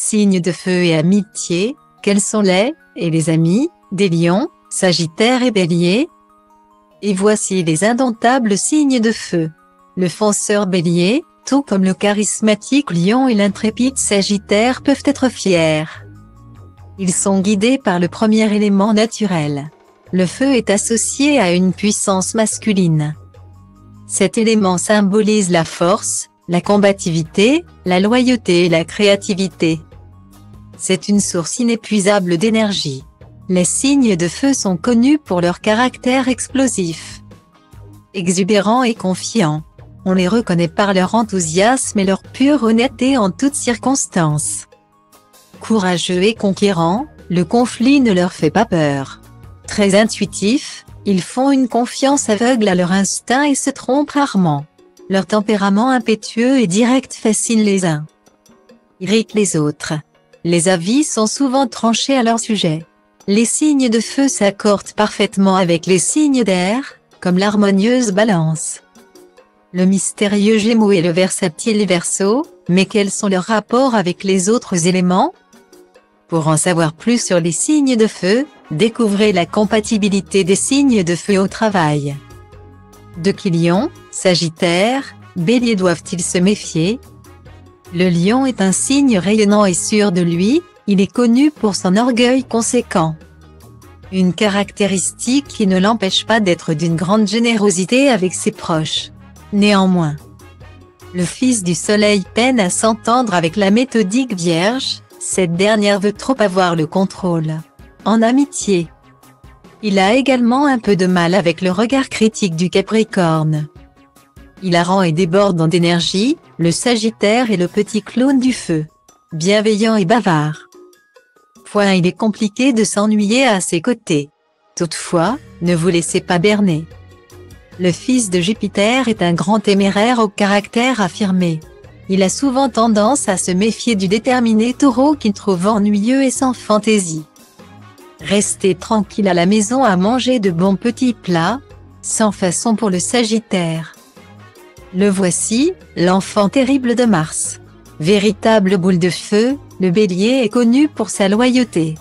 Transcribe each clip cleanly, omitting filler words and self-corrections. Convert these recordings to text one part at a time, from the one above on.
Signes de feu et amitié, quels sont les amis des lions, Sagittaire et Bélier? Et voici les indomptables signes de feu. Le fonceur Bélier, tout comme le charismatique Lion et l'intrépide Sagittaire peuvent être fiers. Ils sont guidés par le premier élément naturel. Le feu est associé à une puissance masculine. Cet élément symbolise la force, la combativité, la loyauté et la créativité. C'est une source inépuisable d'énergie. Les signes de feu sont connus pour leur caractère explosif, exubérant et confiant. On les reconnaît par leur enthousiasme et leur pure honnêteté en toutes circonstances. Courageux et conquérants, le conflit ne leur fait pas peur. Très intuitifs, ils font une confiance aveugle à leur instinct et se trompent rarement. Leur tempérament impétueux et direct fascine les uns, irrite les autres. Les avis sont souvent tranchés à leur sujet. Les signes de feu s'accordent parfaitement avec les signes d'air, comme l'harmonieuse Balance, le mystérieux Gémeaux et le versatile Verseau, mais quels sont leurs rapports avec les autres éléments? Pour en savoir plus sur les signes de feu, découvrez la compatibilité des signes de feu au travail. De qui Lion, Sagittaire, Bélier doivent-ils se méfier? Le Lion est un signe rayonnant et sûr de lui, il est connu pour son orgueil conséquent. Une caractéristique qui ne l'empêche pas d'être d'une grande générosité avec ses proches. Néanmoins, le fils du soleil peine à s'entendre avec la méthodique Vierge, cette dernière veut trop avoir le contrôle. En amitié, il a également un peu de mal avec le regard critique du Capricorne. Hilarant et débordant d'énergie, le Sagittaire est le petit clown du feu. Bienveillant et bavard. Il est compliqué de s'ennuyer à ses côtés. Toutefois, ne vous laissez pas berner. Le fils de Jupiter est un grand téméraire au caractère affirmé. Il a souvent tendance à se méfier du déterminé Taureau qu'il trouve ennuyeux et sans fantaisie. Restez tranquille à la maison à manger de bons petits plats, sans façon pour le Sagittaire. Le voici, l'enfant terrible de Mars. Véritable boule de feu, le Bélier est connu pour sa loyauté,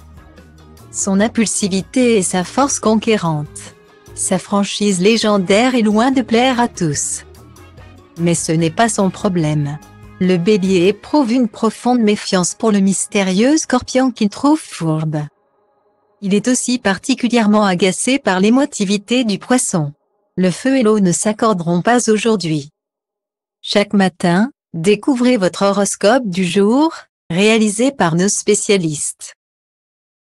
son impulsivité et sa force conquérante. Sa franchise légendaire est loin de plaire à tous. Mais ce n'est pas son problème. Le Bélier éprouve une profonde méfiance pour le mystérieux Scorpion qu'il trouve fourbe. Il est aussi particulièrement agacé par l'émotivité du Poisson. Le feu et l'eau ne s'accorderont pas aujourd'hui. Chaque matin, découvrez votre horoscope du jour, réalisé par nos spécialistes.